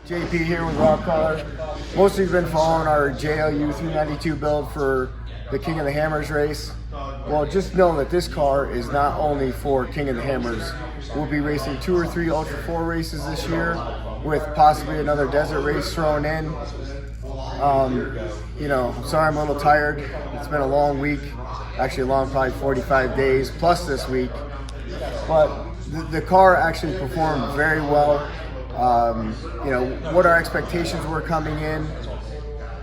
JP here with Krawler. Most of you have been following our JLU 392 build for the King of the Hammers race. Well, just know that this car is not only for King of the Hammers. We'll be racing 2 or 3 Ultra 4 races this year, with possibly another desert race thrown in. I'm sorry I'm a little tired. It's been a long week, actually a long probably 45 days plus this week. But the car actually performed very well. What our expectations were coming in,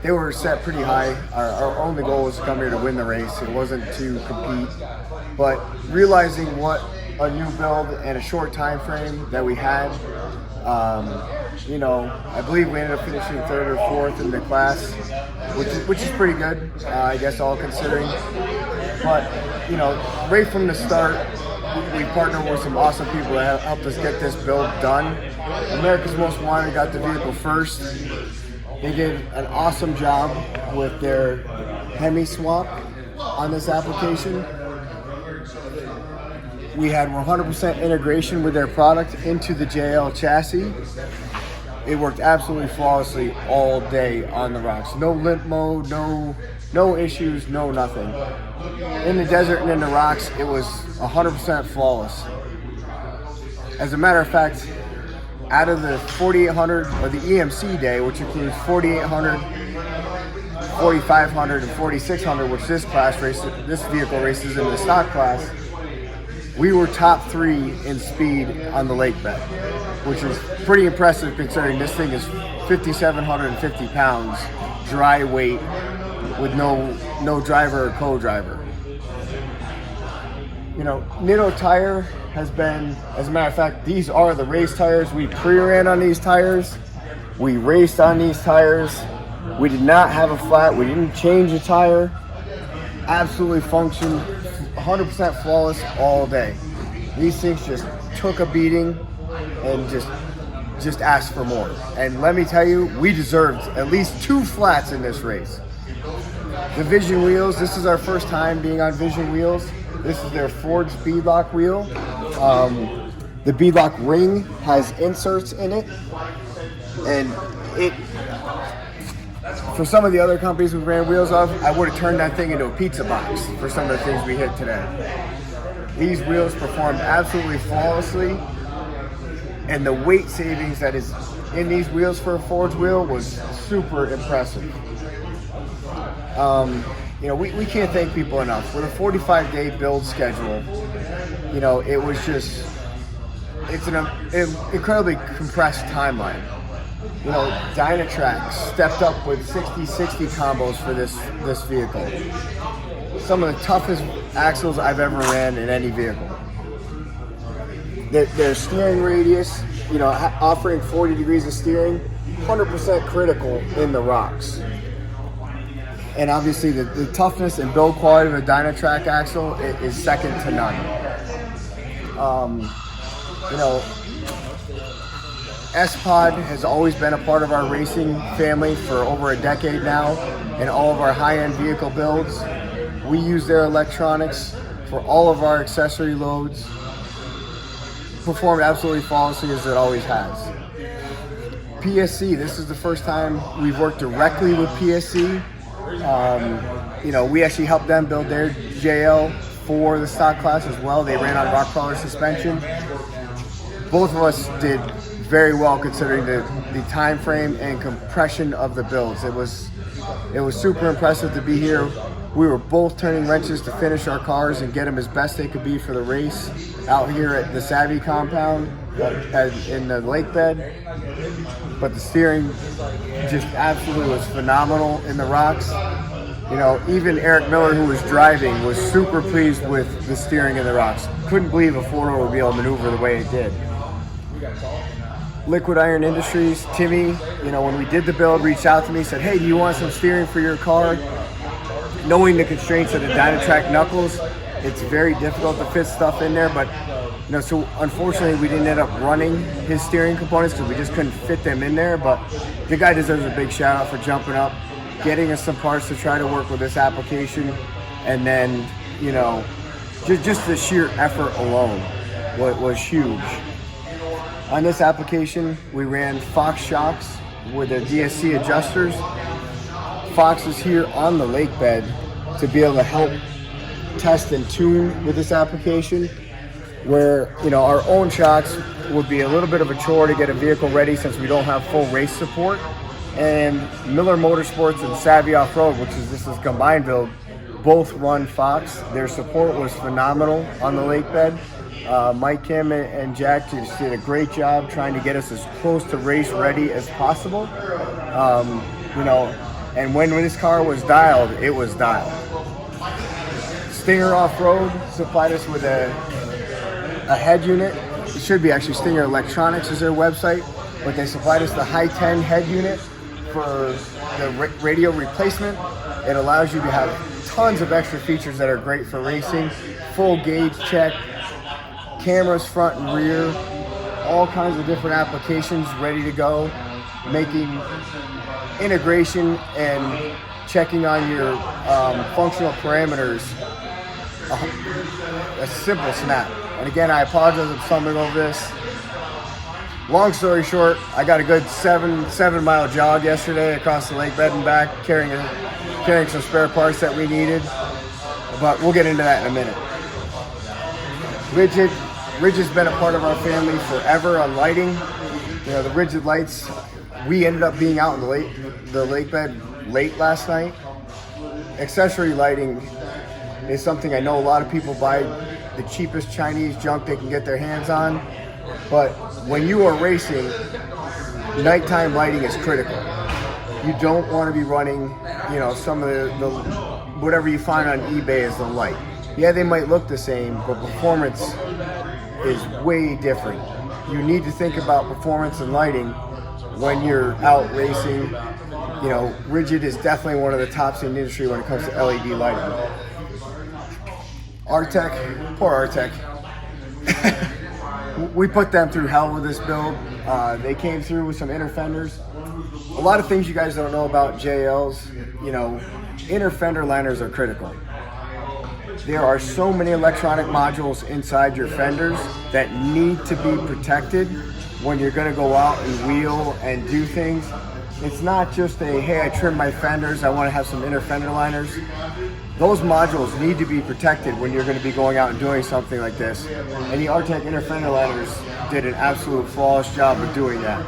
they were set pretty high. Our only goal was to come here to win the race. It wasn't to compete. But realizing what a new build and a short time frame that we had, I believe we ended up finishing 3rd or 4th in the class, which is pretty good, I guess, all considering. But, right from the start, we partnered with some awesome people that helped us get this build done. America's Most Wanted got the vehicle first. They did an awesome job with their Hemi swap on this application. We had 100% integration with their product into the JL chassis. It worked absolutely flawlessly all day on the rocks. No limp mode, no issues, no nothing. In the desert and in the rocks, it was 100% flawless. As a matter of fact, out of the 4800 or the EMC day, which includes 4800, 4500, and 4600, which this vehicle races in the stock class, we were top 3 in speed on the lake bed, which is pretty impressive considering this thing is 5,750 pounds dry weight with no driver or co-driver. Nitto tire has been, as a matter of fact, these are the race tires. We pre-ran on these tires. We raced on these tires. We did not have a flat. We didn't change a tire. Absolutely functioned 100% flawless all day. These things just took a beating and just asked for more. And let me tell you, we deserved at least 2 flats in this race. The Vision wheels, this is our first time being on Vision wheels. This is their forged beadlock wheel. The beadlock ring has inserts in it, and for some of the other companies we ran wheels of, I would have turned that thing into a pizza box for some of the things we hit today. These wheels performed absolutely flawlessly, and the weight savings that is in these wheels for a forged wheel was super impressive. We can't thank people enough. With a 45-day build schedule, it's an incredibly compressed timeline. Dynatrack stepped up with 60-60 combos for this vehicle. Some of the toughest axles I've ever ran in any vehicle. Their steering radius, offering 40 degrees of steering, 100% critical in the rocks. And obviously the toughness and build quality of a Dynatrack axle is second to none. S-Pod has always been a part of our racing family for over a decade now, in all of our high-end vehicle builds. We use their electronics for all of our accessory loads. Performed absolutely flawlessly as it always has. PSC, this is the first time we've worked directly with PSC. We actually helped them build their JL for the stock class as well. They ran on rock crawler suspension. Both of us did very well considering the time frame and compression of the builds. It was super impressive to be here. We were both turning wrenches to finish our cars and get them as best they could be for the race out here at the Savvy compound in the lake bed. But the steering just absolutely was phenomenal in the rocks. Even Eric Miller, who was driving, was super pleased with the steering in the rocks. Couldn't believe a 4-door would be able to maneuver the way it did. Liquid Iron Industries, Timmy, when we did the build, reached out to me, said, "Hey, do you want some steering for your car?" Knowing the constraints of the Dynatrack knuckles, it's very difficult to fit stuff in there, but so unfortunately we didn't end up running his steering components because we just couldn't fit them in there. But the guy deserves a big shout out for jumping up, getting us some parts to try to work with this application, and then just the sheer effort alone was huge. On this application, we ran Fox shocks with the DSC adjusters. Fox is here on the lake bed to be able to help test and tune with this application, where our own shocks would be a little bit of a chore to get a vehicle ready since we don't have full race support. And Miller Motorsports and Savvy Off-Road, this is a combined build, both run Fox. Their support was phenomenal on the lake bed. Mike, Kim, and Jack just did a great job trying to get us as close to race ready as possible. And when this car was dialed, it was dialed. Stinger Off-Road supplied us with a head unit. It should be actually Stinger Electronics is their website, but they supplied us the high 10 head unit for the radio replacement. It allows you to have tons of extra features that are great for racing. Full gauge check, cameras front and rear, all kinds of different applications ready to go, making integration and checking on your functional parameters a simple snap. And again, I apologize if I'm stumbling over this. Long story short, I got a good seven mile jog yesterday across the lake bed and back, carrying some spare parts that we needed. But we'll get into that in a minute. Rigid's been a part of our family forever on lighting. The rigid lights, we ended up being out in the lake bed late last night. Accessory lighting is something I know a lot of people buy the cheapest Chinese junk they can get their hands on. But when you are racing, nighttime lighting is critical. You don't want to be running, some of the whatever you find on eBay as the light. Yeah, they might look the same, but performance is way different. You need to think about performance and lighting when you're out racing. Rigid is definitely one of the tops in the industry when it comes to LED lighting. Artec, poor Artec. We put them through hell with this build. They came through with some inner fenders. A lot of things you guys don't know about JLs, inner fender liners are critical. There are so many electronic modules inside your fenders that need to be protected when you're gonna go out and wheel and do things. It's not just hey, I trimmed my fenders, I wanna have some inner fender liners. Those modules need to be protected when you're gonna be going out and doing something like this. And the Artec inner fender liners did an absolute flawless job of doing that.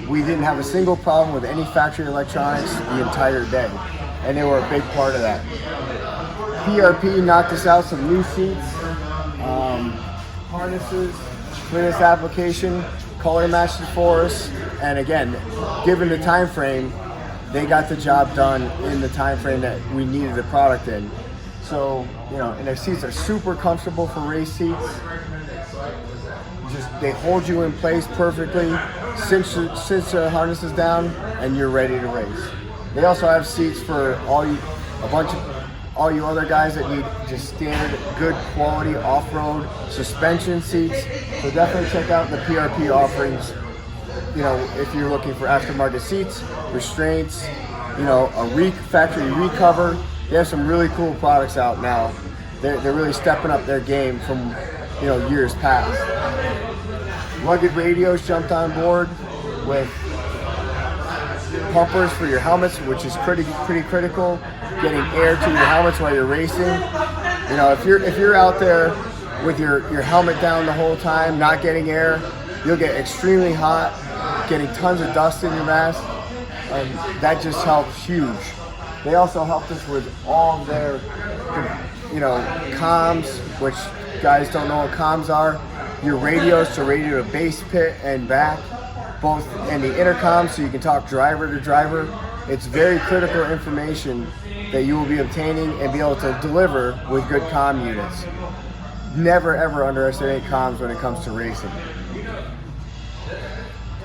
We didn't have a single problem with any factory electronics the entire day, and they were a big part of that. PRP knocked us out some new seats, harnesses for this application, color matched it for us, and again, given the time frame, they got the job done in the time frame that we needed the product in. So, and their seats are super comfortable for race seats. They hold you in place perfectly, cinch the harnesses down, and you're ready to race. They also have seats for all you other guys that need just standard, good quality off-road suspension seats. So definitely check out the PRP offerings. If you're looking for aftermarket seats, restraints, a factory recover. They have some really cool products out now. They're really stepping up their game from years past. Rugged Radios jumped on board with pumpers for your helmets, which is pretty critical. Getting air to your helmets while you're racing. If you're out there with your helmet down the whole time, not getting air, you'll get extremely hot, getting tons of dust in your mask, and that just helps huge. They also helped us with all of their, comms, which guys don't know what comms are. Your radios to radio to base pit and back, both, and the intercom so you can talk driver to driver. It's very critical information that you will be obtaining and be able to deliver with good comm units. Never ever underestimate comms when it comes to racing.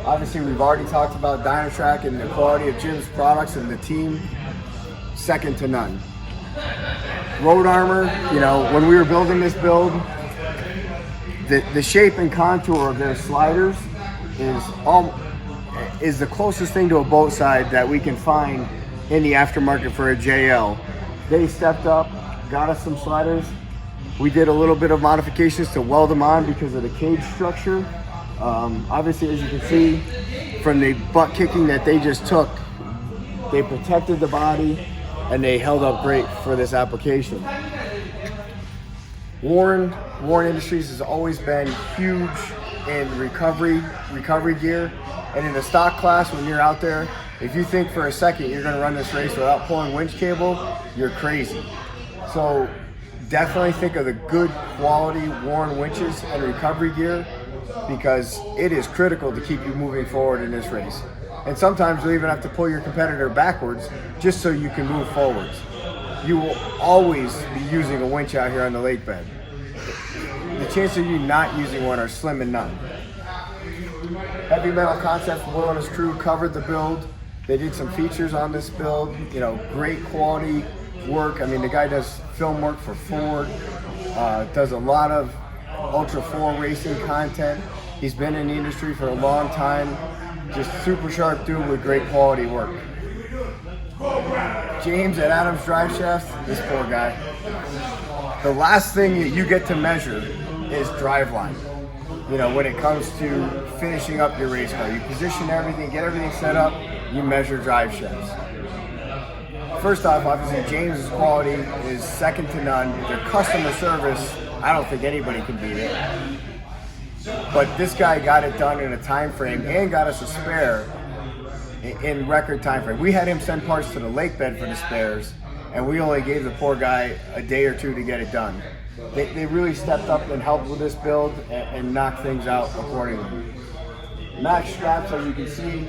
Obviously, we've already talked about Dynatrack and the quality of Jim's products and the team, second to none. Road Armor, when we were building this build, the shape and contour of their sliders is the closest thing to a boat side that we can find in the aftermarket for a JL. They stepped up, got us some sliders. We did a little bit of modifications to weld them on because of the cage structure. Obviously, as you can see from the butt kicking that they just took, they protected the body and they held up great for this application. Warren Industries has always been huge in recovery gear, and in the stock class, when you're out there, if you think for a second you're going to run this race without pulling winch cable, you're crazy. So definitely think of the good quality Warren winches and recovery gear, because it is critical to keep you moving forward in this race. And sometimes you'll even have to pull your competitor backwards just so you can move forwards. You will always be using a winch out here on the lake bed. The chances of you not using one are slim and none. Heavy Metal Concepts, Will and his crew covered the build. They did some features on this build, great quality work. I mean, the guy does film work for Ford, does a lot of Ultra 4 racing content. He's been in the industry for a long time. Just super sharp dude with great quality work. James at Adams Drive Shaft, this poor guy. The last thing that you get to measure is driveline. When it comes to finishing up your race car, you position everything, get everything set up, you measure drive shafts. First off, obviously, James's quality is second to none. Their customer service, I don't think anybody can beat it. But this guy got it done in a time frame and got us a spare in record time frame. We had him send parts to the lake bed for the spares, and we only gave the poor guy a day or two to get it done. They really stepped up and helped with this build and knocked things out accordingly. Max straps, as you can see,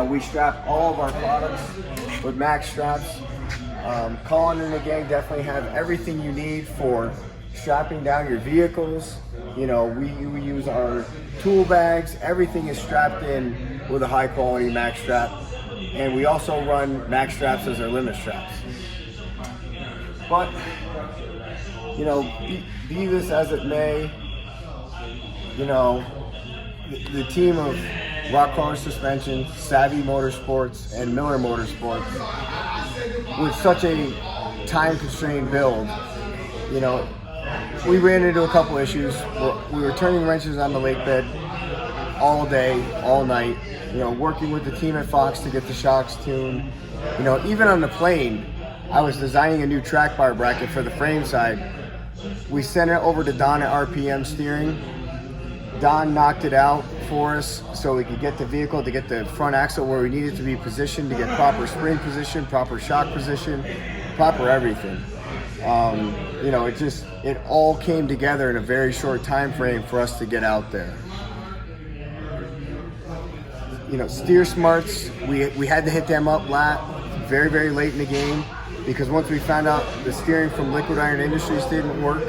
we strap all of our products with Max straps. Colin and the gang definitely have everything you need for strapping down your vehicles. We use our tool bags. Everything is strapped in with a high quality Max strap. And we also run Max straps as our limit straps. But, be this as it may, the team of Krawler Suspension, Savvy Motorsports, and Miller Motorsports, with such a time-constrained build, we ran into a couple issues. We were turning wrenches on the lake bed all day, all night, working with the team at Fox to get the shocks tuned. Even on the plane, I was designing a new track bar bracket for the frame side. We sent it over to Don at RPM Steering. Don knocked it out for us so we could get the vehicle, to get the front axle where we needed to be positioned, to get proper spring position, proper shock position, proper everything. It all came together in a very short time frame for us to get out there. Steer Smarts, we had to hit them up very, very late in the game, because once we found out the steering from Liquid Iron Industries didn't work,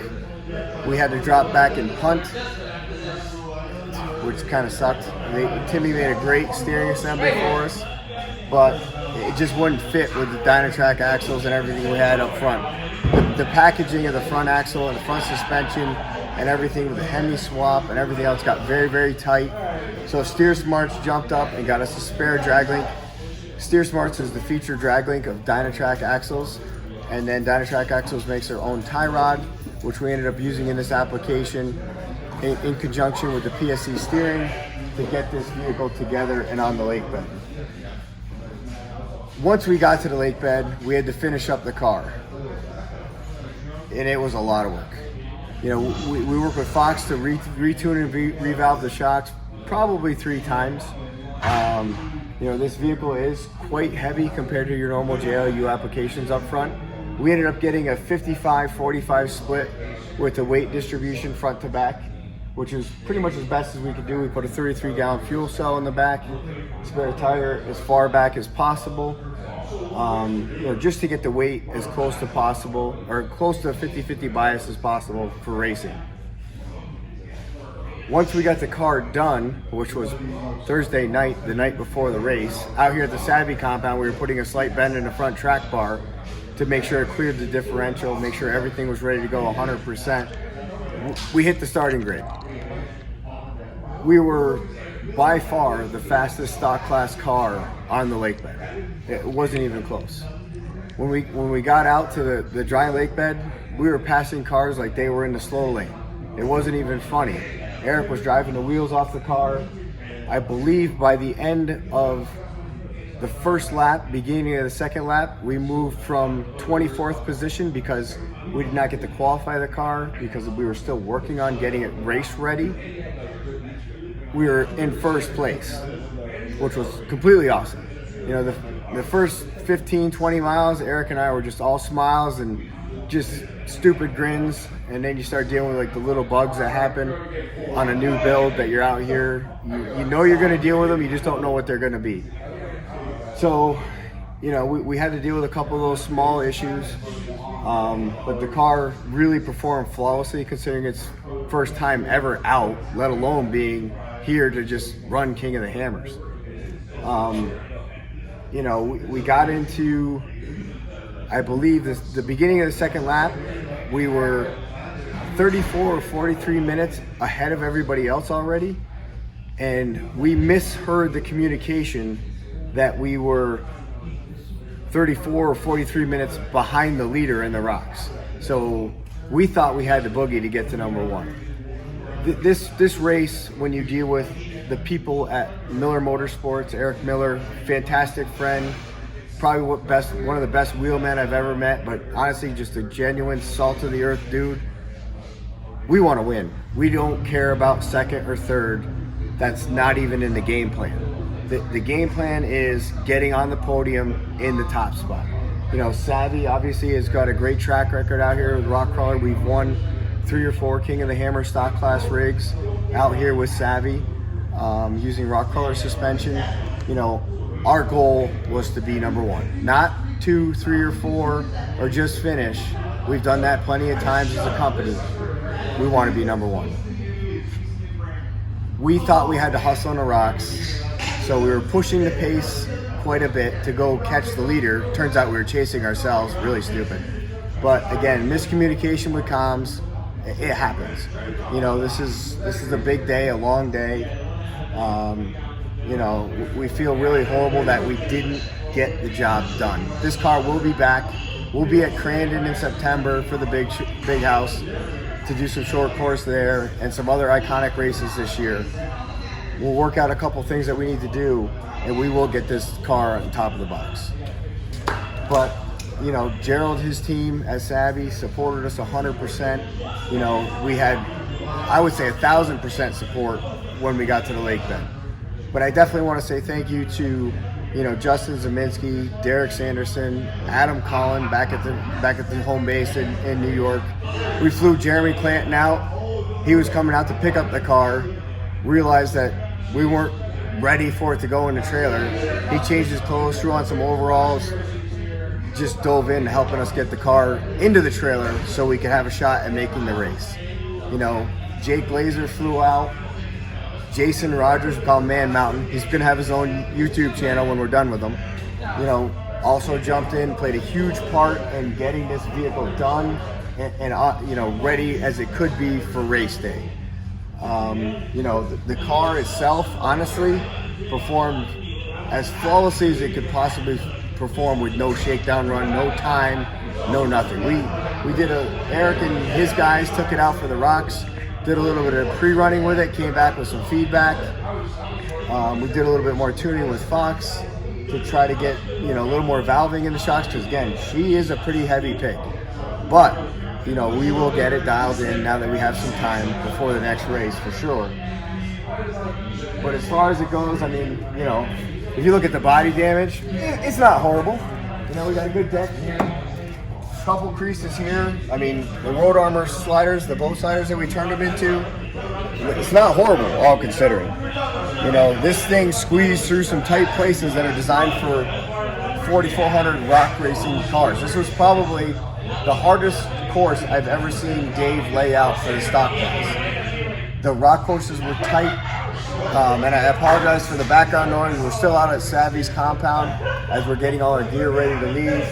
we had to drop back and punt, which kind of sucked. Timmy made a great steering assembly for us, but it just wouldn't fit with the Dynatrac axles and everything we had up front. The packaging of the front axle and the front suspension and everything with the Hemi swap and everything else got very, very tight. So Steer Smarts jumped up and got us a spare drag link. Steer Smarts is the featured drag link of Dynatrac axles, and then Dynatrac axles makes their own tie rod, which we ended up using in this application in conjunction with the PSC steering to get this vehicle together and on the lake bed. Once we got to the lake bed, we had to finish up the car, and it was a lot of work. We work with Fox to retune and revalve the shocks probably 3 times. This vehicle is quite heavy compared to your normal JLU applications up front. We ended up getting a 55-45 split with the weight distribution front to back, which is pretty much as best as we could do. We put a 33-gallon fuel cell in the back, spare tire as far back as possible, just to get the weight as close to possible, or close to a 50-50 bias as possible for racing. Once we got the car done, which was Thursday night, the night before the race, out here at the Savvy compound, we were putting a slight bend in the front track bar to make sure it cleared the differential, make sure everything was ready to go 100%. We hit the starting grid. We were by far the fastest stock class car on the lake bed. It wasn't even close. When we got out to the dry lake bed, we were passing cars like they were in the slow lane. It wasn't even funny. Eric was driving the wheels off the car. I believe by the end of the first lap, beginning of the second lap, we moved from 24th position because we did not get to qualify the car because we were still working on getting it race ready. We were in first place, which was completely awesome. You know, the first 15, 20 miles, Eric and I were just all smiles and just stupid grins, and then you start dealing with like the little bugs that happen on a new build that you're out here. You know you're going to deal with them, you just don't know what they're going to be. So, you know, we had to deal with a couple of those small issues, but the car really performed flawlessly considering its first time ever out, let alone being here to just run King of the Hammers. You know, we got into, I believe, the beginning of the second lap, we were 34 or 43 minutes ahead of everybody else already, and we misheard the communication that we were 34 or 43 minutes behind the leader in the rocks. So we thought we had to boogie to get to number one. This race, when you deal with the people at Miller Motorsports, Eric Miller, fantastic friend, probably one of the best wheelmen I've ever met, but honestly just a genuine salt of the earth dude. We want to win. We don't care about second or third. That's not even in the game plan. The game plan is getting on the podium in the top spot. You know, Savvy obviously has got a great track record out here with Krawler. We've won 3 or 4 King of the Hammer stock class rigs out here with Savvy, using Krawler suspension. You know, our goal was to be number one, not 2, 3, or 4, or just finish. We've done that plenty of times as a company. We want to be number one. We thought we had to hustle on the rocks, so we were pushing the pace quite a bit to go catch the leader. Turns out we were chasing ourselves, really stupid. But again, miscommunication with comms, it happens. You know, this is a big day, a long day. You know, we feel really horrible that we didn't get the job done. This car will be back. We'll be at Crandon in September for the big house to do some short course there and some other iconic races this year. We'll work out a couple things that we need to do, and we will get this car on top of the box. But, you know, Gerald, his team at Savvy supported us 100%. You know, we had, I would say, 1,000% support when we got to the lake bed. But I definitely want to say thank you to, you know, Justin Zeminski, Derek Sanderson, Adam Collin back at the home base in New York. We flew Jeremy Clanton out. He was coming out to pick up the car, realized that we weren't ready for it to go in the trailer. He changed his clothes, threw on some overalls, just dove in helping us get the car into the trailer so we could have a shot at making the race. You know, Jake Glazer flew out. Jason Rogers, we call him Man Mountain. He's going to have his own YouTube channel when we're done with him. You know, also jumped in, played a huge part in getting this vehicle done and you know, ready as it could be for race day. You know, the car itself, honestly, performed as flawlessly as it could possibly perform with no shakedown run, no time, no nothing. We did Eric and his guys took it out for the rocks. Did a little bit of pre-running with it, came back with some feedback. We did a little bit more tuning with Fox to try to get, you know, a little more valving in the shocks, because again, she is a pretty heavy pick. But, you know, we will get it dialed in now that we have some time before the next race for sure. But as far as it goes, I mean, you know, if you look at the body damage, it's not horrible. You know, we got a good deck here. Couple creases here. I mean, the Road Armor sliders, the boat sliders that we turned them into, it's not horrible, all considering. You know, this thing squeezed through some tight places that are designed for 4,400 rock racing cars. This was probably the hardest course I've ever seen Dave lay out for the stock class. The rock courses were tight. And I apologize for the background noise. We're still out at Savvy's compound as we're getting all our gear ready to leave.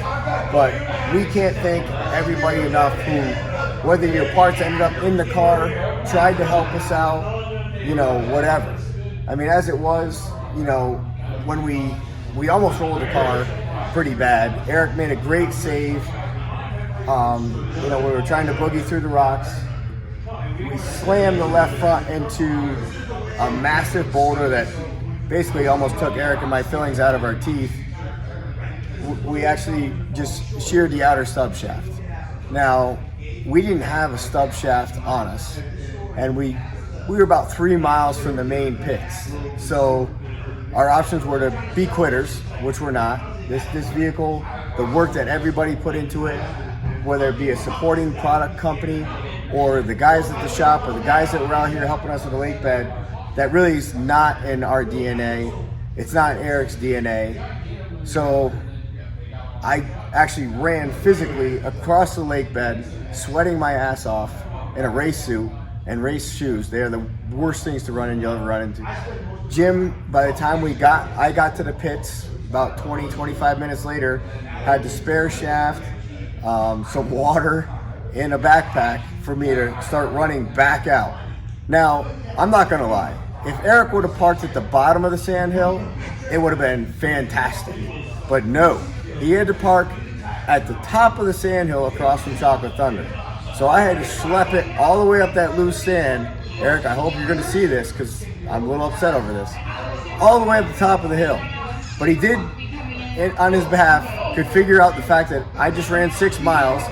But we can't thank everybody enough who, whether your parts ended up in the car, tried to help us out, you know, whatever. I mean, as it was, you know, when we almost rolled the car pretty bad. Eric made a great save. You know, we were trying to boogie through the rocks. we slammed the left front into a massive boulder that basically almost took Eric and my fillings out of our teeth. We actually just sheared the outer stub shaft. Now, we didn't have a stub shaft on us, and we were about 3 miles from the main pits. So our options were to be quitters, which we're not. This vehicle, the work that everybody put into it, whether it be a supporting product company or the guys at the shop or the guys that were out here helping us with the lake bed, that really is not in our DNA. It's not Eric's DNA. So I actually ran physically across the lake bed, sweating my ass off in a race suit and race shoes. They are the worst things to run in you'll ever run into. Jim, by the time I got to the pits, about 20, 25 minutes later, had the spare shaft, some water, and a backpack for me to start running back out. Now, I'm not gonna lie. If Eric would have parked at the bottom of the sandhill, it would have been fantastic. But no, he had to park at the top of the sandhill across from Chocolate Thunder. So I had to schlep it all the way up that loose sand. Eric, I hope you're gonna see this because I'm a little upset over this. All the way up the top of the hill. But he did, on his behalf, could figure out the fact that I just ran 6 miles,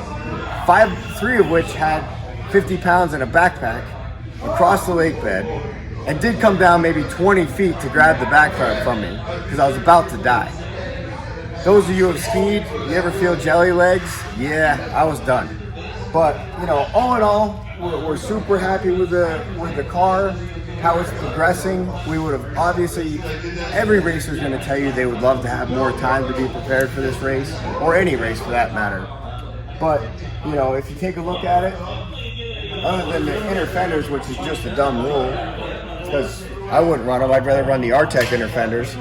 3 of which had 50 pounds in a backpack across the lake bed, and did come down maybe 20 feet to grab the backpack from me because I was about to die. Those of you who have skied, you ever feel jelly legs? Yeah, I was done. But all in all, we're super happy with the car, how it's progressing. We would have obviously, every racer is going to tell you they would love to have more time to be prepared for this race, or any race for that matter. But if you take a look at it, other than the inner fenders, which is just a dumb rule, because I wouldn't run them, I'd rather run the R-Tech inner fenders.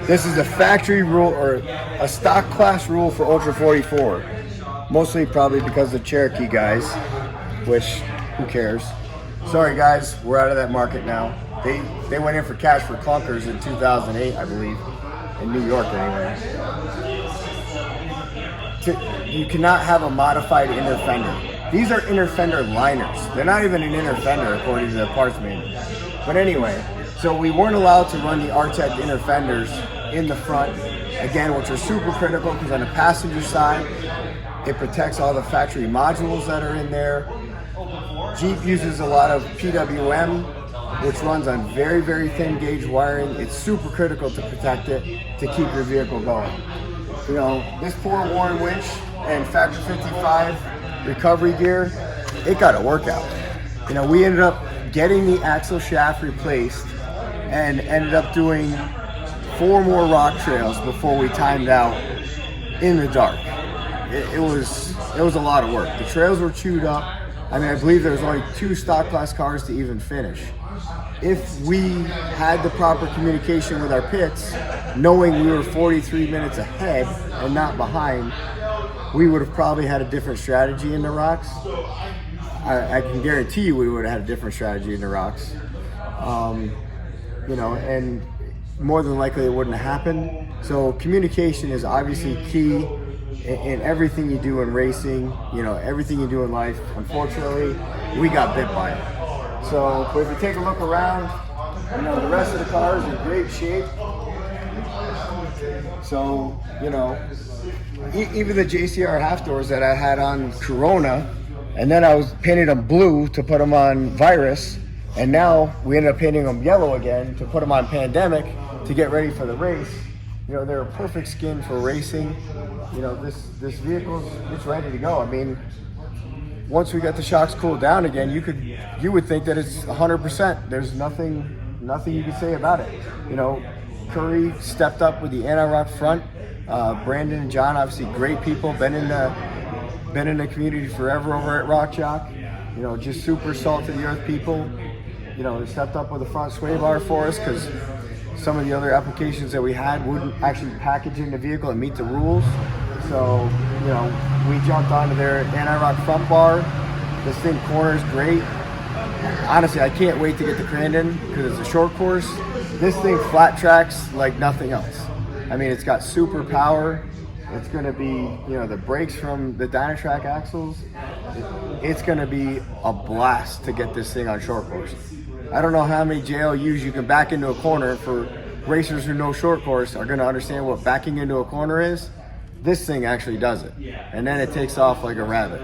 This is a factory rule or a stock class rule for Ultra 44. Mostly probably because of the Cherokee guys, which, who cares? Sorry guys, we're out of that market now. They went in for cash for clunkers in 2008, I believe, in New York anyway. You cannot have a modified inner fender. These are inner fender liners. They're not even an inner fender according to the parts manual. But anyway, so we weren't allowed to run the R-Tech inner fenders in the front, again, which are super critical because on the passenger side, it protects all the factory modules that are in there. Jeep uses a lot of PWM, which runs on very, very thin gauge wiring. It's super critical to protect it, to keep your vehicle going. This poor Warren winch and Factor 55 recovery gear, it got a workout. We ended up getting the axle shaft replaced and ended up doing 4 more rock trails before we timed out in the dark. It was a lot of work. The trails were chewed up. I believe there was only 2 stock class cars to even finish. If we had the proper communication with our pits, knowing we were 43 minutes ahead and not behind, we would have probably had a different strategy in the rocks. I can guarantee you we would have had a different strategy in the rocks. And more than likely it wouldn't have happened. So communication is obviously key in everything you do in racing, everything you do in life. Unfortunately, we got bit by it. So, but if you take a look around, the rest of the car is in great shape. So, even the JCR half doors that I had on Corona, and then I was painting them blue to put them on Virus, and now we ended up painting them yellow again to put them on Pandemic to get ready for the race. They're a perfect skin for racing. This vehicle's, it's ready to go. Once we got the shocks cooled down again, you would think that it's 100%. There's nothing you could say about it. Curry stepped up with the anti-rock front. Brandon and John, obviously great people, been in the community forever over at Rock Jock. Just super salt to the earth people. They stepped up with the front sway bar for us because some of the other applications that we had wouldn't actually package in the vehicle and meet the rules. So, we jumped onto their anti-rock front bar. This thing corners great. Honestly, I can't wait to get to Crandon because it's a short course. This thing flat tracks like nothing else. It's got super power. It's going to be, you know, the brakes from the Dynatrack axles. It's going to be a blast to get this thing on short course. I don't know how many JLUs you can back into a corner. For racers who know short course are going to understand what backing into a corner is. This thing actually does it, and then it takes off like a rabbit.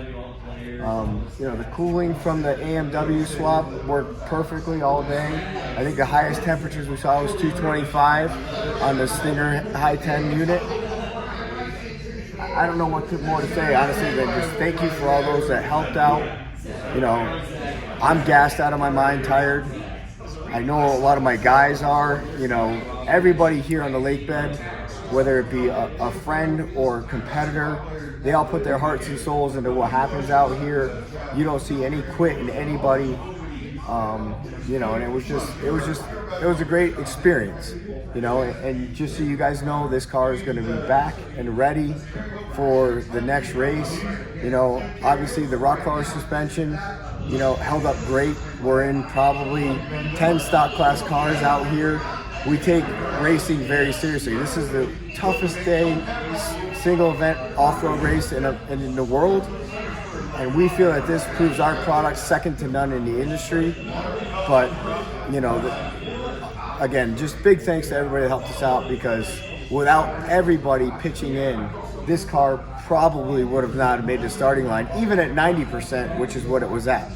You know, the cooling from the AMW swap worked perfectly all day. I think the highest temperatures we saw was 225 on the Stinger High 10 unit. I don't know what more to say, honestly, than just thank you for all those that helped out. You know, I'm gassed out of my mind, tired. I know a lot of my guys are. You know, everybody here on the lake bed, whether it be a friend or competitor, they all put their hearts and souls into what happens out here. You don't see any quit in anybody, you know, and it was a great experience, you know, and just so you guys know, this car is going to be back and ready for the next race. You know, obviously the Krawler suspension, you know, held up great. We're in probably 10 stock class cars out here. We take racing very seriously. This is the toughest day, single event off-road race in the world. And we feel that this proves our product second to none in the industry. But, you know, again, just big thanks to everybody that helped us out, because without everybody pitching in, this car probably would have not made the starting line, even at 90%, which is what it was at.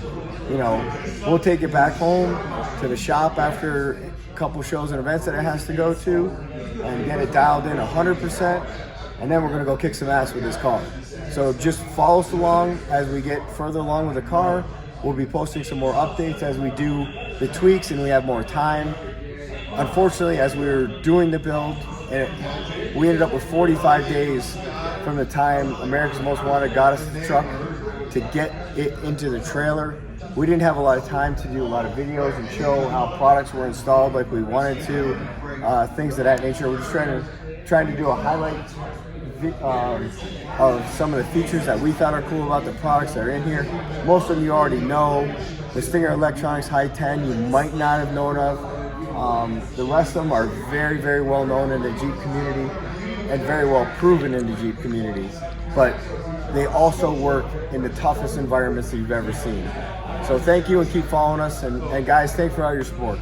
You know, we'll take it back home to the shop after a couple shows and events that it has to go to and get it dialed in 100%, and then we're going to go kick some ass with this car. So just follow us along as we get further along with the car. We'll be posting some more updates as we do the tweaks and we have more time. Unfortunately, as we were doing the build, we ended up with 45 days from the time America's Most Wanted got us the truck to get it into the trailer. We didn't have a lot of time to do a lot of videos and show how products were installed like we wanted to, things of that nature. We're just trying to do a highlight of some of the features that we thought are cool about the products that are in here. Most of them you already know. The Stinger Electronics High 10 you might not have known of. The rest of them are very, very well known in the Jeep community and very well proven in the Jeep community. But they also work in the toughest environments that you've ever seen. So thank you, and keep following us. And guys, thanks for all your support.